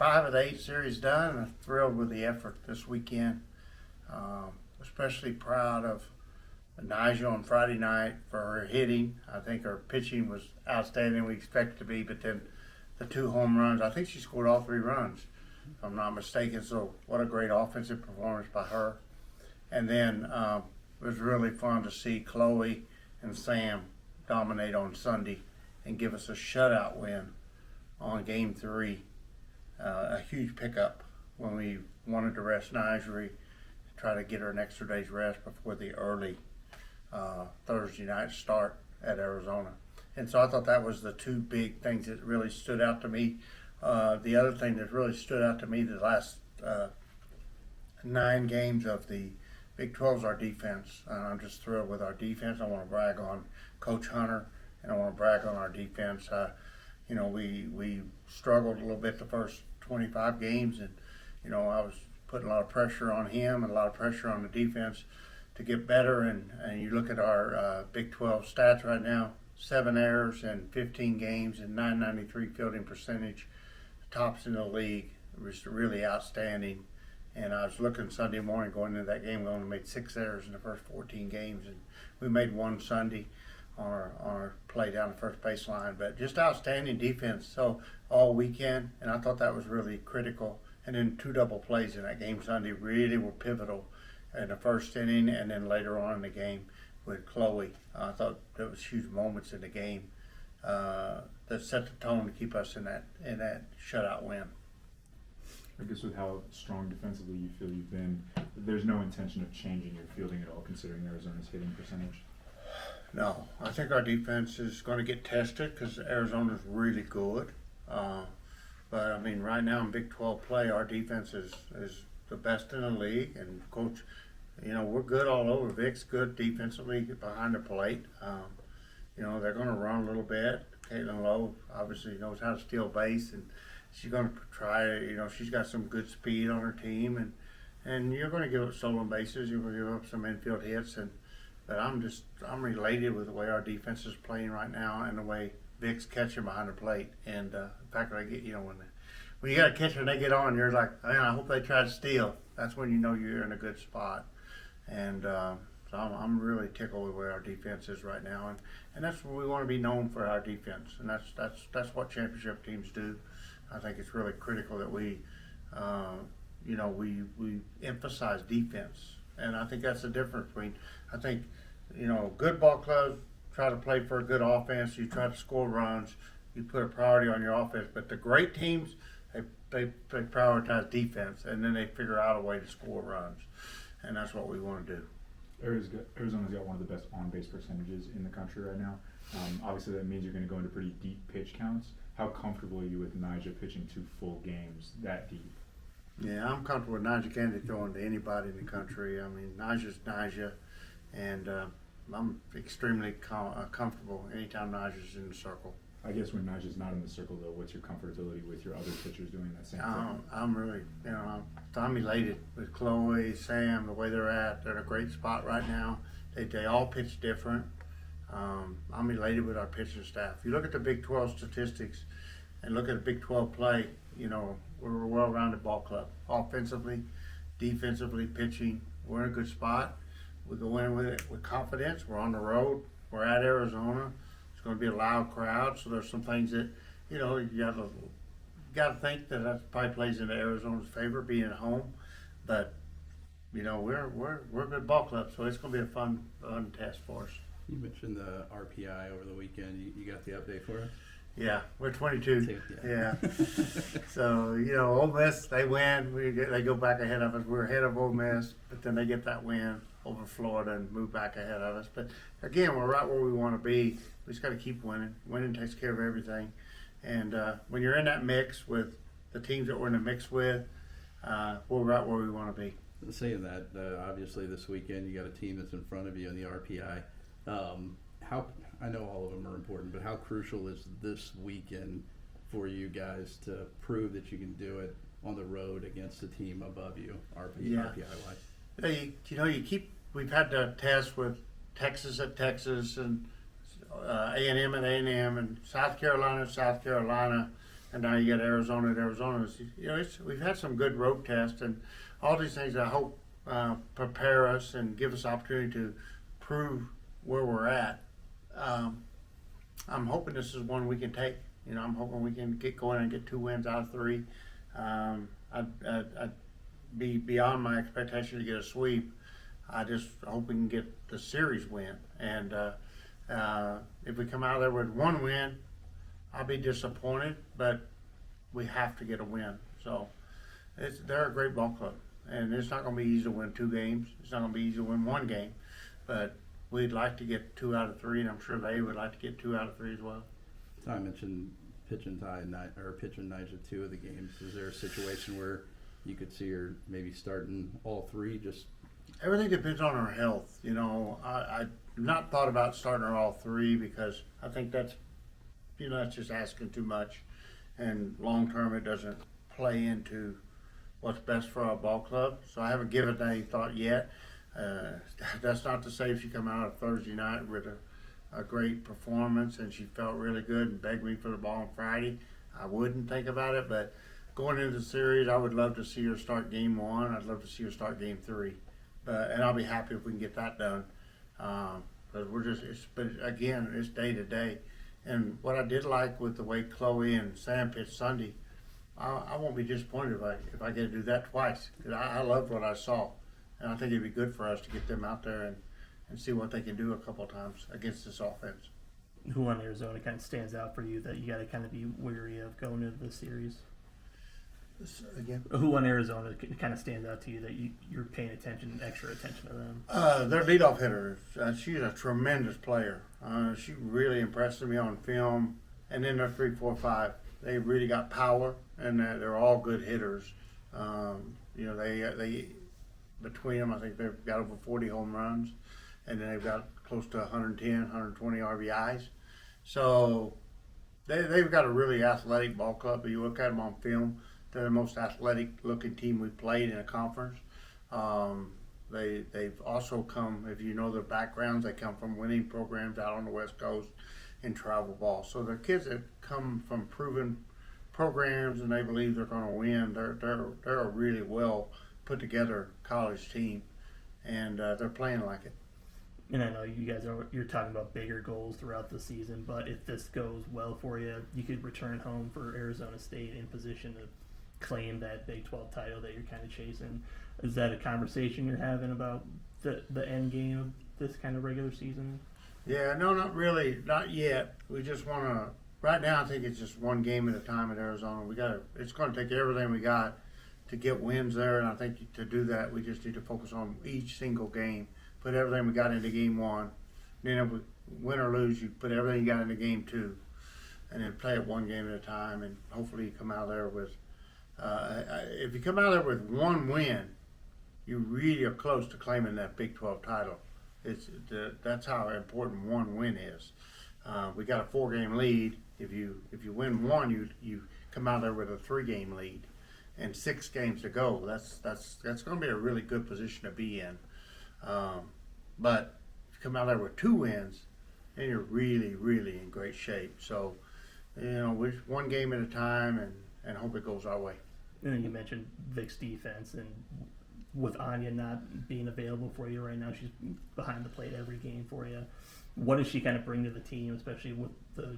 5 of the 8 series done, and I'm thrilled with the effort this weekend. Especially proud of Nigel on Friday night for her hitting. I think her pitching was outstanding. We expected to be, but then the 2 home runs. I think she scored all 3 runs, if I'm not mistaken. So what a great offensive performance by her. And then it was really fun to see Chloe and Sam dominate on Sunday and give us a shutout win on Game 3. A huge pickup when we wanted to rest Nigeria, try to get her an extra day's rest before the early Thursday night start at Arizona. And so I thought that was the 2 big things that really stood out to me. The other thing that really stood out to me the last 9 games of the Big 12 is our defense. I'm just thrilled with our defense. I want to brag on Coach Hunter, and I want to brag on our defense. We struggled a little bit the first 25 games, and I was putting a lot of pressure on him and a lot of pressure on the defense to get better. And you look at our Big 12 stats right now: 7 errors in 15 games and 993 fielding percentage, tops in the league. It was really outstanding. And I was looking Sunday morning going into that game. We only made 6 errors in the first 14 games, and we made 1 Sunday on our play down the first baseline. But just outstanding defense so all weekend, and I thought that was really critical. And then 2 double plays in that game Sunday really were pivotal in the first inning, and then later on in the game with Chloe. I thought there was huge moments in the game that set the tone to keep us in that shutout win. I guess with how strong defensively you feel you've been, there's no intention of changing your fielding at all, considering Arizona's hitting percentage? No, I think our defense is going to get tested because Arizona's really good. But I mean, right now in Big 12 play, our defense is the best in the league. And Coach, we're good all over. Vic's good defensively behind the plate. They're going to run a little bit. Caitlin Lowe obviously knows how to steal base, and she's going to try. She's got some good speed on her team, and you're going to give up stolen bases. You're going to give up some infield hits, but I'm related with the way our defense is playing right now and the way Vic's catching behind the plate. And the fact that I get, when you got a catcher and they get on, you're like, man, I hope they try to steal. That's when you know you're in a good spot. And so I'm really tickled with where our defense is right now, and that's what we want to be known for, our defense, and that's what championship teams do. I think it's really critical that we emphasize defense, and I think that's the difference between. I think good ball clubs try to play for a good offense. You try to score runs. You put a priority on your offense, but the great teams they prioritize defense, and then they figure out a way to score runs, and that's what we want to do. Arizona's got one of the best on-base percentages in the country right now. Obviously, that means you're going to go into pretty deep pitch counts. How comfortable are you with Nyjah pitching 2 full games that deep? Yeah, I'm comfortable with Nyjah Kennedy throwing to anybody in the country. I mean, Nyjah's Nyjah, and I'm extremely comfortable anytime Nyjah's in the circle. I guess when Nyjah's not in the circle, though, what's your comfortability with your other pitchers doing that same thing? I'm really, I'm elated with Chloe, Sam, the way they're at. They're in a great spot right now. They all pitch different. I'm elated with our pitching staff. If you look at the Big 12 statistics and look at the Big 12 play, we're a well-rounded ball club. Offensively, defensively, pitching, we're in a good spot. We go in with it with confidence. We're on the road. We're at Arizona. It's going to be a loud crowd, so there's some things that, you got to think that probably plays into Arizona's favor, being at home. But, we're a good ball club, so it's going to be a fun test for us. You mentioned the RPI over the weekend. You got the update for us? Yeah, we're 22. Yeah. So, Ole Miss, they win. They go back ahead of us. We're ahead of Ole Miss, but then they get that win over Florida and move back ahead of us. But, again, we're right where we want to be. We just got to keep winning. Winning takes care of everything. And when you're in that mix with the teams that we're in the mix with, we're right where we want to be. Saying that, obviously this weekend you got a team that's in front of you in the RPI. How I know all of them are important, but how crucial is this weekend for you guys to prove that you can do it on the road against a team above you, RPI wise? We've had the test with Texas at Texas and A&M at A&M and South Carolina, and now you got Arizona at Arizona. We've had some good road tests, and all these things I hope prepare us and give us opportunity to prove where we're at. I'm hoping this is one we can take. I'm hoping we can get going and get 2 wins out of 3. I'd be beyond my expectation to get a sweep. I just hope we can get the series win. And if we come out of there with 1 win, I'll be disappointed, but we have to get a win. So they're a great ball club, and it's not going to be easy to win 2 games. It's not going to be easy to win 1 game, but we'd like to get 2 out of 3, and I'm sure they would like to get 2 out of 3 as well. Ty mentioned pitching Nigel 2 of the games. Is there a situation where you could see her maybe starting all 3? Just everything depends on her health. I've not thought about starting her all 3 because I think that's just asking too much, and long term it doesn't play into what's best for our ball club. So I haven't given it any thought yet. That's not to say if she come out of Thursday night with a great performance and she felt really good and begged me for the ball on Friday, I wouldn't think about it. But going into the series, I would love to see her start game 1. I'd love to see her start game 3. And I'll be happy if we can get that done. But but again, it's day to day. And what I did like with the way Chloe and Sam pitched Sunday, I won't be disappointed if I get to do that twice. Because I loved what I saw. And I think it'd be good for us to get them out there and see what they can do a couple of times against this offense. Who on Arizona kind of stands out for you that you got to kind of be wary of going into the series? Again? Who on Arizona kind of stands out to you that you're paying extra attention to them? Their leadoff hitter, she's a tremendous player. She really impressed me on film. And then their 3, 4, 5, they really got power, and they're all good hitters. They between them, I think they've got over 40 home runs, and then they've got close to 110, 120 RBIs. So they've got a really athletic ball club. If you look at them on film, they're the most athletic-looking team we've played in a conference. They've also come, if you know their backgrounds, they come from winning programs out on the West Coast in travel ball. So they're kids that come from proven programs, and they believe they're going to win. They're a really well put together college team, and they're playing like it. And I know you guys you're talking about bigger goals throughout the season, but if this goes well for you, you could return home for Arizona State in position to claim that Big 12 title that you're kind of chasing. Is that a conversation you're having about the end game of this kind of regular season? Yeah, no, not really, not yet. We just want to. Right now, I think it's just 1 game at a time at Arizona. It's going to take everything we got to get wins there, and I think to do that, we just need to focus on each single game. Put everything we got into game 1. Then if we win or lose, you put everything you got into game 2, and then play it 1 game at a time, and hopefully you come out there with. If you come out there with 1 win, you really are close to claiming that Big 12 title. That's how important 1 win is. We got a 4-game lead. If you win 1, you come out there with a 3-game lead, and 6 games to go. That's going to be a really good position to be in. But if you come out there with 2 wins, then you're really, really in great shape. So, we're 1 game at a time and hope it goes our way. And then you mentioned Vic's defense, and with Anya not being available for you right now, she's behind the plate every game for you. What does she kind of bring to the team, especially with the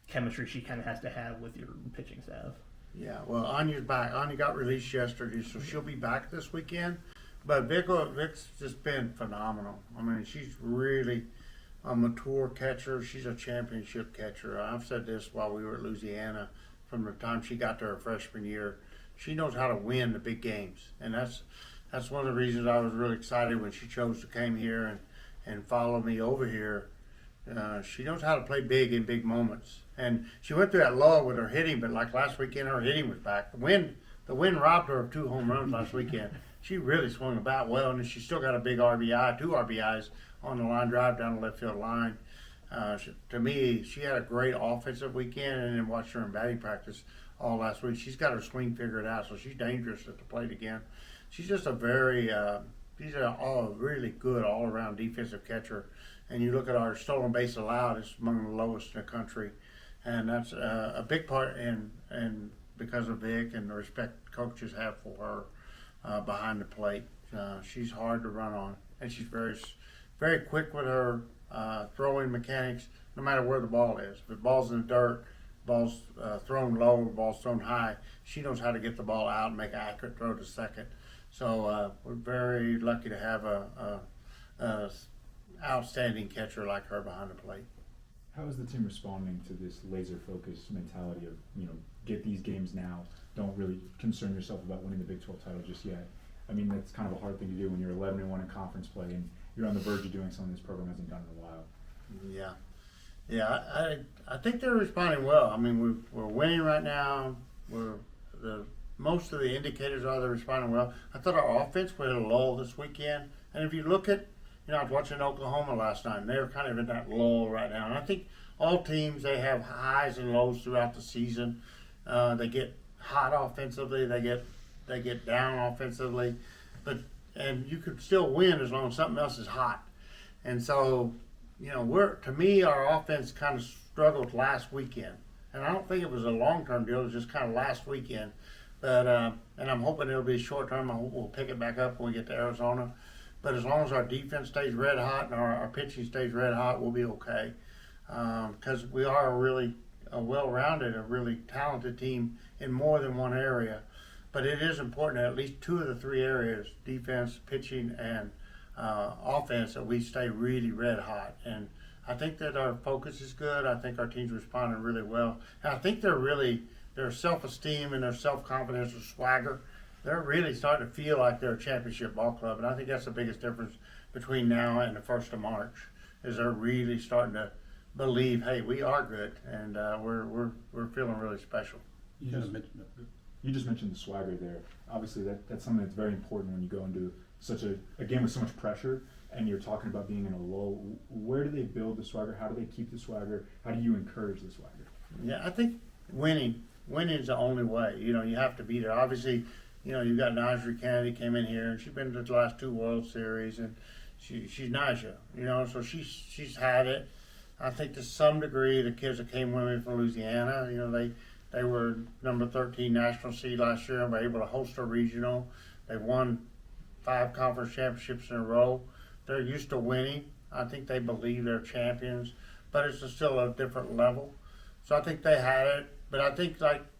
chemistry she kind of has to have with your pitching staff? Yeah, well, Anya's back. Anya got released yesterday, so she'll be back this weekend. But Vic's just been phenomenal. I mean, she's really a mature catcher. She's a championship catcher. I've said this while we were at Louisiana. From the time she got to her freshman year, she knows how to win the big games, and that's one of the reasons I was really excited when she chose to come here and follow me over here. She knows how to play big in big moments, and she went through that lull with her hitting, but like last weekend, her hitting was back. The wind robbed her of 2 home runs last weekend. She really swung the bat well, and she still got a big RBI, 2 RBIs on the line drive down the left field line. To me, she had a great offensive weekend, and then watched her in batting practice all last week. She's got her swing figured out, so she's dangerous at the plate again. She's just a really good all-around defensive catcher. And you look at our stolen base allowed, it's among the lowest in the country. and that's a big part in because of Vic and the respect coaches have for her behind the plate. She's hard to run on, and she's very quick with her throwing mechanics, no matter where the ball is. If the ball's in the dirt, ball's thrown low, ball's thrown high, she knows how to get the ball out and make an accurate throw to second. So we're very lucky to have a outstanding catcher like her behind the plate. How is the team responding to this laser-focused mentality of, get these games now, don't really concern yourself about winning the Big 12 title just yet? I mean, that's kind of a hard thing to do when you're 11-1 in conference play and you're on the verge of doing something this program hasn't done in a while. Yeah. I think they're responding well. I mean, we're winning right now. Most of the indicators are they're responding well. I thought our offense was a lull this weekend, and if you look at, I was watching Oklahoma last night, and they're kind of in that lull right now. And I think all teams, they have highs and lows throughout the season. They get hot offensively, they get down offensively, and you could still win as long as something else is hot. And so, to me, our offense kind of struggled last weekend, and I don't think it was a long-term deal. It was just kind of last weekend. But and I'm hoping it'll be short-term. I hope we'll pick it back up when we get to Arizona. But as long as our defense stays red hot and our pitching stays red hot, we'll be okay. Because we are a well-rounded, a really talented team in more than one area. But it is important that at least two of the three areas, defense, pitching, and offense, that we stay really red hot. And I think that our focus is good. I think our team's responding really well. And I think their self-esteem and their self-confidence and swagger, they're really starting to feel like they're a championship ball club. And I think that's the biggest difference between now and the 1st of March, is they're really starting to believe, hey, we are good, and we're feeling really special. You just mentioned the swagger there. Obviously, that's something that's very important when you go into such a game with so much pressure, and you're talking about being in a lull. Where do they build the swagger? How do they keep the swagger? How do you encourage the swagger? Yeah, I think winning is the only way. You have to be there. Obviously, you've got Najee Kennedy came in here, and she's been to the last 2 World Series, and she's Najee, so she's had it. I think to some degree, the kids that came with me from Louisiana, they were number 13 national seed last year and were able to host a regional. They won 5 conference championships in a row. They're used to winning. I think they believe they're champions, but it's still a different level. So I think they had it. But I think,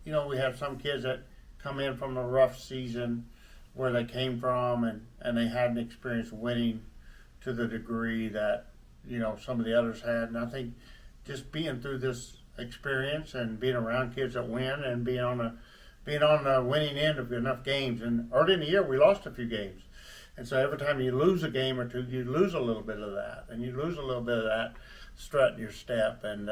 we have some kids that come in from a rough season where they came from, and they hadn't experienced winning to the degree that, some of the others had. And I think just being through this experience and being around kids that win and being on the winning end of enough games. And early in the year, we lost a few games. And so every time you lose a game or two, you lose a little bit of that. And you lose a little bit of that strut in your step. And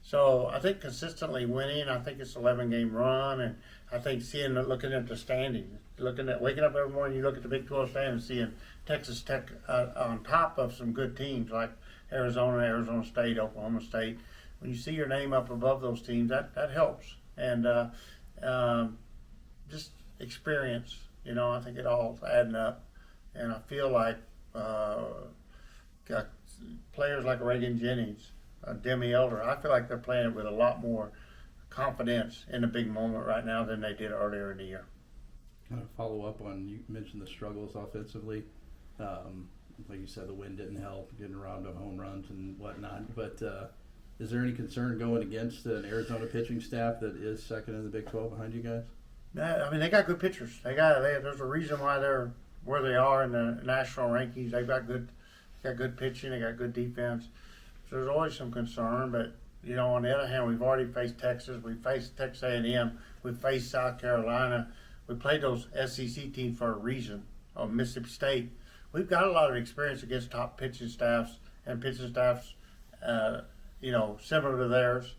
so I think consistently winning, I think it's an 11-game run. And I think looking at the standings, waking up every morning, you look at the Big 12 standings, seeing Texas Tech on top of some good teams like Arizona State, Oklahoma State. When you see your name up above those teams, that helps. And just experience, I think it all's adding up. And I feel like players like Reagan Jennings, Demi Elder, I feel like they're playing with a lot more confidence in a big moment right now than they did earlier in the year. Kind of follow up on, you mentioned the struggles offensively. Like you said, the wind didn't help, getting around to home runs and whatnot. But is there any concern going against an Arizona pitching staff that is second in the Big 12 behind you guys? I mean, they got good pitchers. There's a reason why they're where they are in the national rankings. They've got good pitching. They got good defense. So there's always some concern. But on the other hand, we've already faced Texas. We faced Texas A&M. We faced South Carolina. We played those SEC teams for a reason. Mississippi State. We've got a lot of experience against top pitching staffs and pitching staffs, similar to theirs.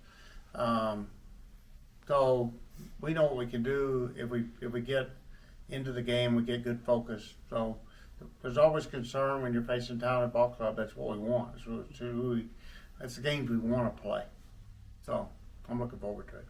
So we know what we can do if we get into the game. We get good focus. So there's always concern when you're facing talented ball club. That's what we want. That's the games we want to play. So I'm looking forward to it.